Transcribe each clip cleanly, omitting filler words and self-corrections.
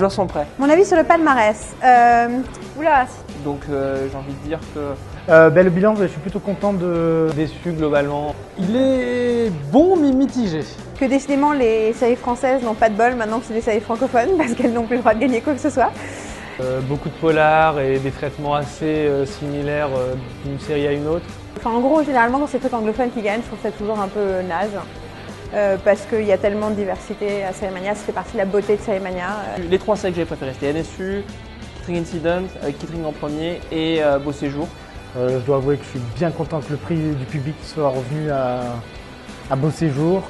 joueurs sont prêts. Mon avis sur le palmarès. Oula. Donc j'ai envie de dire que... Le bilan, je suis plutôt content déçu globalement. Il est bon mais mitigé. Que décidément les séries françaises n'ont pas de bol maintenant que c'est des séries francophones parce qu'elles n'ont plus le droit de gagner quoi que ce soit. Beaucoup de polars et des traitements assez similaires d'une série à une autre. Enfin, en gros, généralement, quand c'est trucs anglophones qui gagnent, je trouve ça toujours un peu naze. Parce qu'il y a tellement de diversité à Série Mania, ça fait partie de la beauté de Série Mania. Les trois séries que j'ai préférées, c'était NSU, Kittering Incident, avec Kittering en premier, et Beau Séjour. Je dois avouer que je suis bien content que le prix du public soit revenu à Beau Séjour.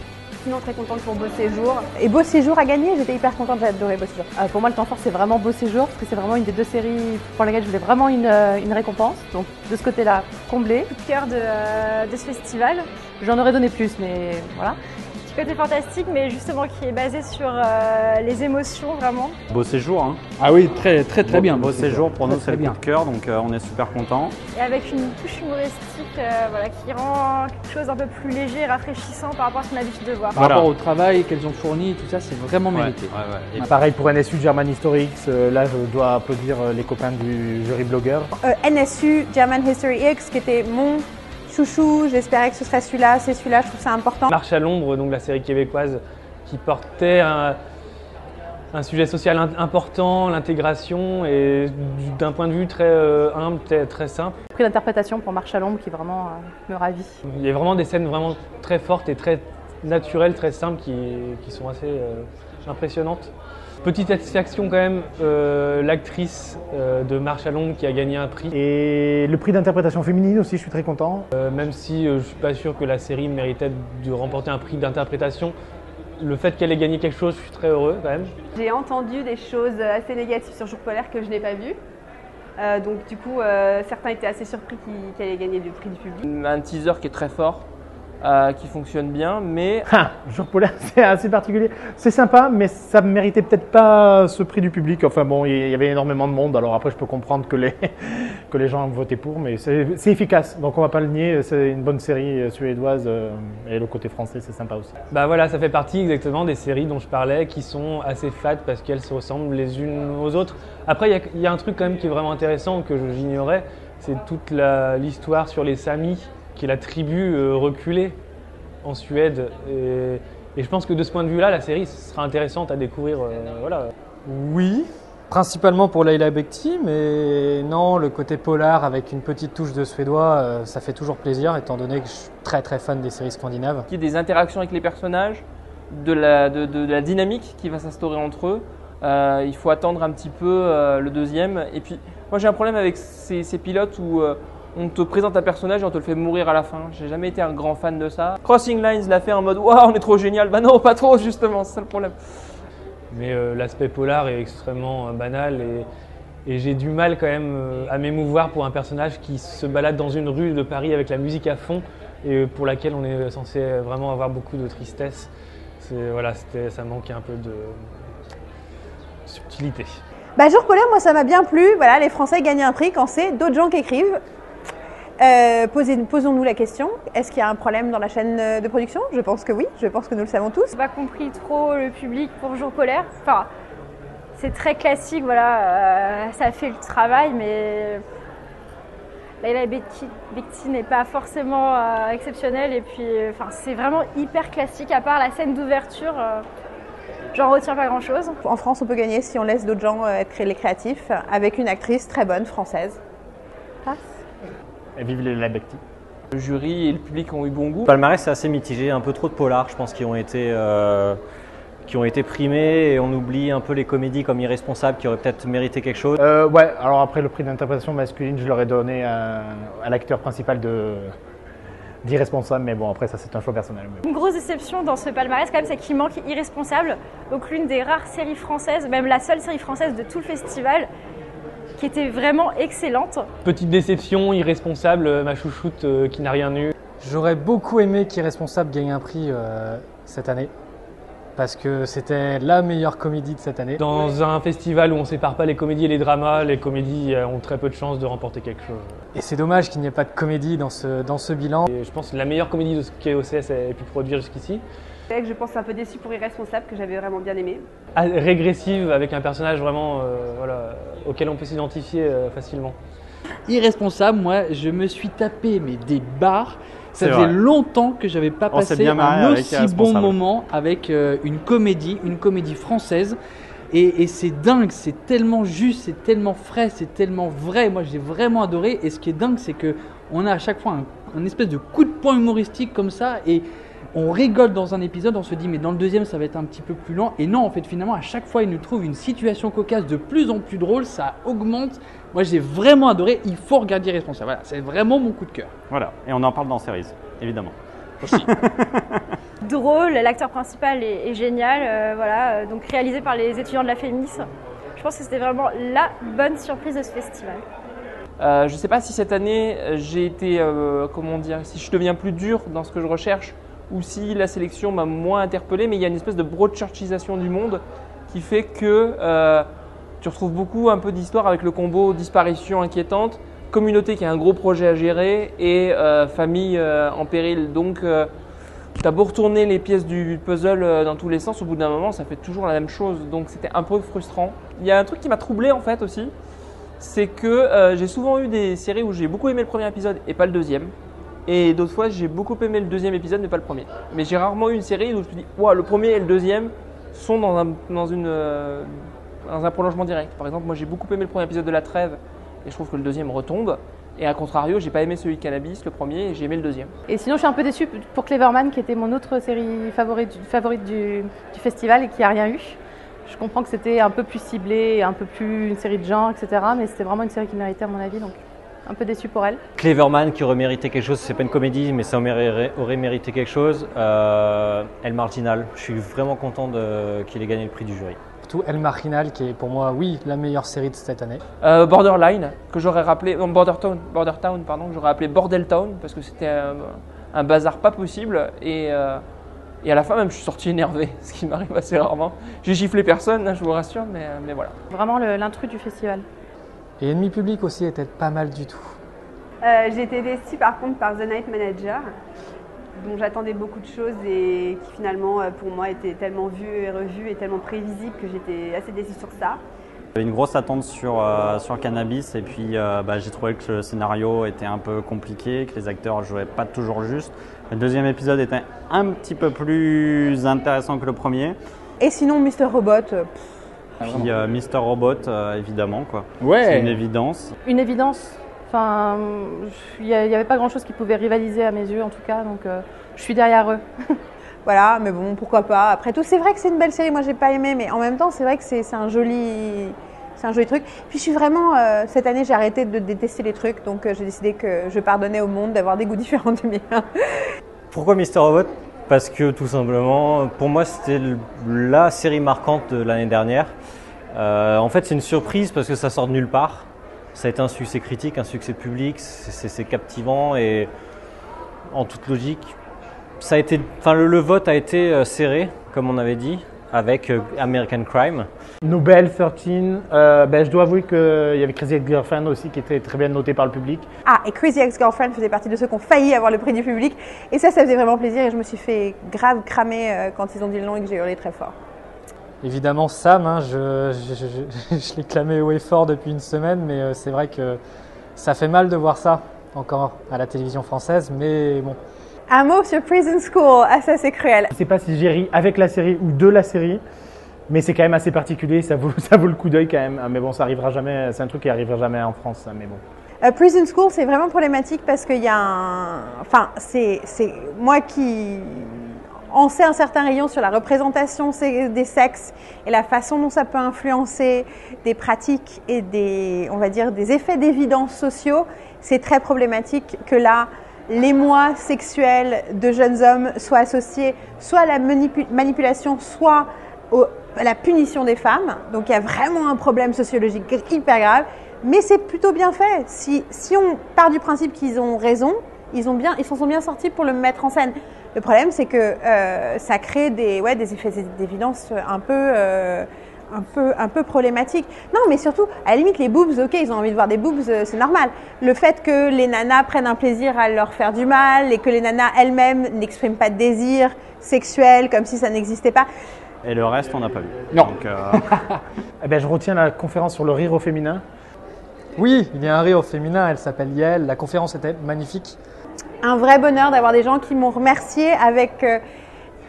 Sinon très contente pour Beau Séjour. Et Beau Séjour a gagné, j'étais hyper contente, j'ai adoré Beau Séjour. Pour moi le temps fort c'est vraiment Beau Séjour parce que c'est vraiment une des deux séries pour lesquelles je voulais vraiment une récompense. Donc de ce côté-là, comblé. Coup de cœur de ce festival. J'en aurais donné plus mais voilà. Petit côté fantastique mais justement qui est basé sur les émotions vraiment. Beau Séjour hein. Ah oui, très bien. Beau Séjour pour nous c'est le coup de cœur donc on est super contents. Et avec une touche humoristique voilà, qui rend quelque chose un peu plus léger et rafraîchissant par rapport à ce qu'on a l'habitude de voir. Par rapport au travail qu'elles ont fourni, tout ça c'est vraiment mérité. Et pareil pour NSU German Historics, là je dois applaudir les copains du jury blogueur. NSU German History X qui était mon chouchou, j'espérais que ce serait celui-là, c'est celui-là, je trouve ça important. Marche à l'ombre, donc la série québécoise qui portait un sujet social important, l'intégration, et d'un point de vue très humble, très simple. Prix d'interprétation pour Marche à l'ombre qui vraiment me ravit. Il y a vraiment des scènes vraiment très fortes et très naturelles, très simples qui sont assez impressionnantes. Petite satisfaction quand même, l'actrice de Marche à l'ombre qui a gagné un prix. Et le prix d'interprétation féminine aussi, je suis très content. Même si je ne suis pas sûr que la série méritait de remporter un prix d'interprétation, le fait qu'elle ait gagné quelque chose, je suis très heureux quand même. J'ai entendu des choses assez négatives sur Jour polaire que je n'ai pas vues. Donc du coup, certains étaient assez surpris qu'elle ait gagné du prix du public. Un teaser qui est très fort. Qui fonctionne bien, mais... Jour polaire, c'est assez particulier. C'est sympa, mais ça ne méritait peut-être pas ce prix du public. Enfin bon, il y avait énormément de monde, alors après je peux comprendre que les gens ont voté pour, mais c'est efficace, donc on ne va pas le nier. C'est une bonne série suédoise et le côté français, c'est sympa aussi. Bah voilà, ça fait partie exactement des séries dont je parlais qui sont assez fat parce qu'elles se ressemblent les unes aux autres. Après, il y a un truc quand même qui est vraiment intéressant que j'ignorais, c'est toute l'histoire sur les Samis, qui est la tribu reculée en Suède. Et je pense que de ce point de vue-là, la série sera intéressante à découvrir. Voilà. Oui, principalement pour Leila Bekti, mais non, le côté polar avec une petite touche de suédois, ça fait toujours plaisir, étant donné que je suis très fan des séries scandinaves. Il y a des interactions avec les personnages, de la dynamique qui va s'instaurer entre eux. Il faut attendre un petit peu le deuxième. Et puis, moi j'ai un problème avec ces pilotes où on te présente un personnage et on te le fait mourir à la fin. J'ai jamais été un grand fan de ça. Crossing Lines l'a fait en mode « Waouh, on est trop génial !» Bah non, pas trop justement, c'est ça le problème. Mais l'aspect polar est extrêmement banal et j'ai du mal quand même à m'émouvoir pour un personnage qui se balade dans une rue de Paris avec la musique à fond et pour laquelle on est censé vraiment avoir beaucoup de tristesse. Voilà, ça manquait un peu de subtilité. Bah, Jour polaire, moi ça m'a bien plu. Voilà, les Français gagnent un prix quand c'est d'autres gens qui écrivent. Posons-nous la question, est-ce qu'il y a un problème dans la chaîne de production? Je pense que oui, je pense que nous le savons tous. J'ai pas compris trop le public pour Jour polaire. Enfin, c'est très classique, voilà, ça fait le travail, mais Leila Bekti n'est pas forcément exceptionnelle. Et puis, enfin, c'est vraiment hyper classique, à part la scène d'ouverture. J'en retiens pas grand chose. En France, on peut gagner si on laisse d'autres gens être les créatifs, avec une actrice très bonne française. Passe. Et vive Leila Bekti. Le jury et le public ont eu bon goût. Le palmarès c'est assez mitigé, un peu trop de polars, je pense, qui ont été primés et on oublie un peu les comédies comme Irresponsables qui auraient peut-être mérité quelque chose. Ouais, alors après le prix d'interprétation masculine, je l'aurais donné à l'acteur principal d'Irresponsable, mais bon après ça c'est un choix personnel. Une grosse déception dans ce palmarès quand même, c'est qu'il manque Irresponsable, donc l'une des rares séries françaises, même la seule série française de tout le festival, qui était vraiment excellente. Petite déception, Irresponsable, ma chouchoute qui n'a rien eu. J'aurais beaucoup aimé qu'Irresponsable gagne un prix cette année, parce que c'était la meilleure comédie de cette année. Dans un festival où on ne sépare pas les comédies et les dramas, les comédies ont très peu de chances de remporter quelque chose. Et c'est dommage qu'il n'y ait pas de comédie dans ce bilan. Et je pense que la meilleure comédie de ce qu'OCS ait pu produire jusqu'ici. C'est vrai que je pense un peu déçue pour Irresponsable, que j'avais vraiment bien aimé. Régressive, avec un personnage vraiment auquel on peut s'identifier facilement. Irresponsable, moi, je me suis tapé mais des barres. Ça C'est faisait vrai. longtemps que j'avais pas On s'est passé bien marré un avec aussi bon Irresponsable. moment avec une comédie française. Et c'est dingue, c'est tellement juste, c'est tellement frais, c'est tellement vrai. Moi, j'ai vraiment adoré. Et ce qui est dingue, c'est que on a à chaque fois un espèce de coup de poing humoristique comme ça. Et on rigole dans un épisode, on se dit mais dans le deuxième ça va être un petit peu plus lent. Et non, en fait finalement à chaque fois il nous trouve une situation cocasse de plus en plus drôle, ça augmente. Moi j'ai vraiment adoré, il faut regarder Irresponsable. Voilà, c'est vraiment mon coup de cœur. Voilà, et on en parle dans Series, évidemment. Drôle, l'acteur principal est génial, voilà, donc réalisé par les étudiants de la FEMIS. Je pense que c'était vraiment la bonne surprise de ce festival. Je ne sais pas si cette année j'ai été, comment dire, si je deviens plus dur dans ce que je recherche ou si la sélection m'a moins interpellé, mais il y a une espèce de broadchurchisation du monde qui fait que tu retrouves beaucoup un peu d'histoire avec le combo disparition inquiétante, communauté qui a un gros projet à gérer et famille en péril. Donc tu as beau retourner les pièces du puzzle dans tous les sens, au bout d'un moment ça fait toujours la même chose, donc c'était un peu frustrant. Il y a un truc qui m'a troublé en fait aussi, c'est que j'ai souvent eu des séries où j'ai beaucoup aimé le premier épisode et pas le deuxième. Et d'autres fois, j'ai beaucoup aimé le deuxième épisode, mais pas le premier. Mais j'ai rarement eu une série où je me dis, wow, le premier et le deuxième sont dans un prolongement direct. Par exemple, moi j'ai beaucoup aimé le premier épisode de La Trêve et je trouve que le deuxième retombe. Et à contrario, j'ai pas aimé celui de Cannabis, le premier, et j'ai aimé le deuxième. Et sinon, je suis un peu déçue pour Cleverman, qui était mon autre série favorite du festival et qui a rien eu. Je comprends que c'était un peu plus ciblé, un peu plus une série de genre, etc. Mais c'était vraiment une série qui méritait à mon avis, donc un peu déçue pour elle. Cleverman qui aurait mérité quelque chose, c'est pas une comédie, mais ça aurait mérité quelque chose. El Marginal, je suis vraiment content qu'il ait gagné le prix du jury. Surtout El Marginal, qui est pour moi, oui, la meilleure série de cette année. Borderline, que j'aurais rappelé, Bordertown, pardon, que j'aurais appelé Bordeltown, parce que c'était un bazar pas possible. Et à la fin, même, je suis sorti énervé, ce qui m'arrive assez rarement. J'ai giflé personne, hein, je vous rassure, mais voilà. Vraiment l'intrus du festival. Et Ennemi Public aussi était pas mal du tout. J'ai été déçue par contre par The Night Manager, dont j'attendais beaucoup de choses et qui finalement pour moi était tellement vu et revu et tellement prévisible que j'étais assez déçue sur ça. J'avais une grosse attente sur Cannabis et puis j'ai trouvé que le scénario était un peu compliqué, que les acteurs jouaient pas toujours juste. Le deuxième épisode était un petit peu plus intéressant que le premier. Et sinon, Mr. Robot. Puis Mr. Robot, évidemment, quoi. Ouais. C'est une évidence. Une évidence. Enfin, il n'y avait pas grand-chose qui pouvait rivaliser à mes yeux, en tout cas. Donc, je suis derrière eux. Voilà, mais bon, pourquoi pas. Après tout, c'est vrai que c'est une belle série. Moi, j'ai pas aimé, mais en même temps, c'est vrai que c'est un joli truc. Puis, je suis vraiment cette année, j'ai arrêté de détester les trucs, donc j'ai décidé que je pardonnais au monde d'avoir des goûts différents du mien. Pourquoi Mr. Robot ? Parce que tout simplement, pour moi, c'était la série marquante de l'année dernière. En fait, c'est une surprise parce que ça sort de nulle part. Ça a été un succès critique, un succès public, c'est captivant et en toute logique, ça a été, le vote a été serré, comme on avait dit, avec American Crime. Nouvelle 13, je dois avouer qu'il y avait Crazy Ex-Girlfriend aussi qui était très bien noté par le public. Ah, et Crazy Ex-Girlfriend faisait partie de ceux qui ont failli avoir le prix du public. Et ça faisait vraiment plaisir et je me suis fait grave cramer quand ils ont dit le nom et que j'ai hurlé très fort. Évidemment, Sam, hein, je l'ai clamé haut et fort depuis une semaine, mais c'est vrai que ça fait mal de voir ça encore à la télévision française, mais bon. Un mot sur Prison School, ah ça c'est cruel. Je ne sais pas si j'ai ri avec la série ou de la série, mais c'est quand même assez particulier, ça vaut le coup d'œil quand même. Mais bon, ça arrivera jamais, c'est un truc qui arrivera jamais en France, mais bon. Prison School, c'est vraiment problématique parce qu'il y a c'est moi qui en sais un certain rayon sur la représentation des sexes et la façon dont ça peut influencer des pratiques et des effets d'évidence sociaux. C'est très problématique que là, l'émoi sexuel de jeunes hommes soit associé soit à la manipulation, soit à la punition des femmes. Donc il y a vraiment un problème sociologique hyper grave. Mais c'est plutôt bien fait. Si on part du principe qu'ils ont raison, ils s'en sont bien sortis pour le mettre en scène. Le problème, c'est que ça crée des effets d'évidence un peu problématique. Non, mais surtout, à la limite, les boobs, ok, ils ont envie de voir des boobs, c'est normal. Le fait que les nanas prennent un plaisir à leur faire du mal et que les nanas elles-mêmes n'expriment pas de désir sexuel comme si ça n'existait pas. Et le reste, on n'a pas vu. Non. Donc, Eh ben, je retiens la conférence sur le rire au féminin. Oui, il y a un rire au féminin, elle s'appelle Yael. La conférence était magnifique. Un vrai bonheur d'avoir des gens qui m'ont remercié avec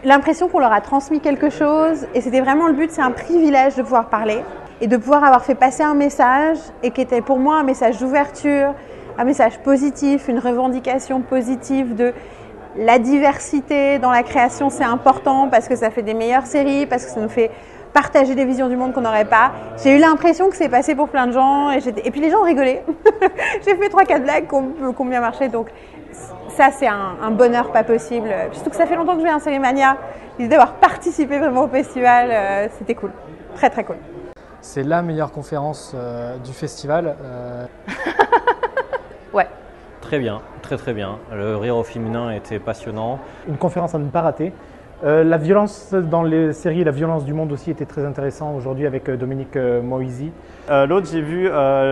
l'impression qu'on leur a transmis quelque chose. Et c'était vraiment le but, c'est un privilège de pouvoir parler et de pouvoir avoir fait passer un message et qui était pour moi un message d'ouverture, un message positif, une revendication positive de la diversité dans la création, c'est important parce que ça fait des meilleures séries, parce que ça nous fait partager des visions du monde qu'on n'aurait pas. J'ai eu l'impression que c'est passé pour plein de gens et puis les gens ont rigolé. J'ai fait 3-4 blagues qui ont bien marché, donc ça c'est un bonheur pas possible. Surtout que ça fait longtemps que je vais à un Sérimania, l'idée d'avoir participé vraiment au festival, c'était cool, très très cool. C'est la meilleure conférence du festival. Ouais. Très bien, très très bien. Le rire au féminin était passionnant. Une conférence à ne pas rater. La violence dans les séries, la violence du monde aussi était très intéressant aujourd'hui avec Dominique Moisy. l'autre, j'ai vu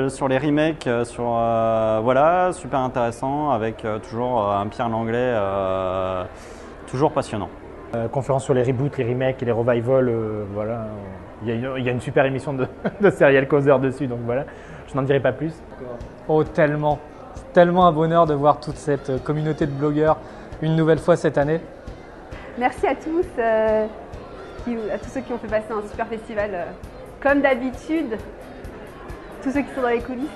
sur les remakes, voilà, super intéressant, avec toujours un Pierre Langlais, toujours passionnant. Conférence sur les reboots, les remakes et les revivals, voilà. Il y a une super émission de Serial Causer dessus, donc voilà. Je n'en dirai pas plus. Oh, tellement. C'est tellement un bonheur de voir toute cette communauté de blogueurs une nouvelle fois cette année. Merci à tous, à tous ceux qui ont fait passer un super festival. Comme d'habitude, tous ceux qui sont dans les coulisses,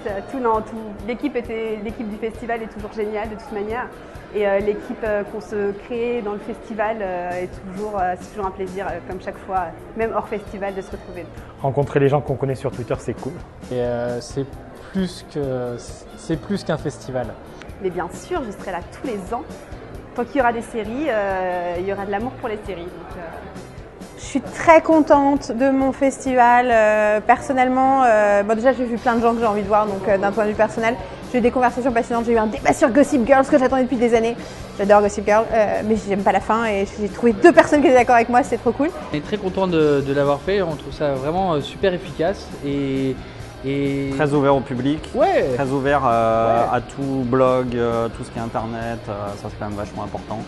l'équipe du festival est toujours géniale de toute manière. Et l'équipe qu'on se crée dans le festival, c'est toujours un plaisir, comme chaque fois, même hors festival, de se retrouver. Rencontrer les gens qu'on connaît sur Twitter, c'est cool. Et c'est plus qu'un festival. Mais bien sûr, je serai là tous les ans. Tant qu'il y aura des séries, il y aura de l'amour pour les séries. Donc, Je suis très contente de mon festival. Personnellement, déjà j'ai vu plein de gens que j'ai envie de voir, donc d'un point de vue personnel, j'ai eu des conversations passionnantes. J'ai eu un débat sur Gossip Girl, ce que j'attendais depuis des années. J'adore Gossip Girl, mais j'aime pas la fin et j'ai trouvé 2 personnes qui étaient d'accord avec moi, c'était trop cool. On est très content de l'avoir fait, on trouve ça vraiment super efficace et Très ouvert au public, ouais. très ouvert à tout blog, tout ce qui est internet, ça c'est quand même vachement important.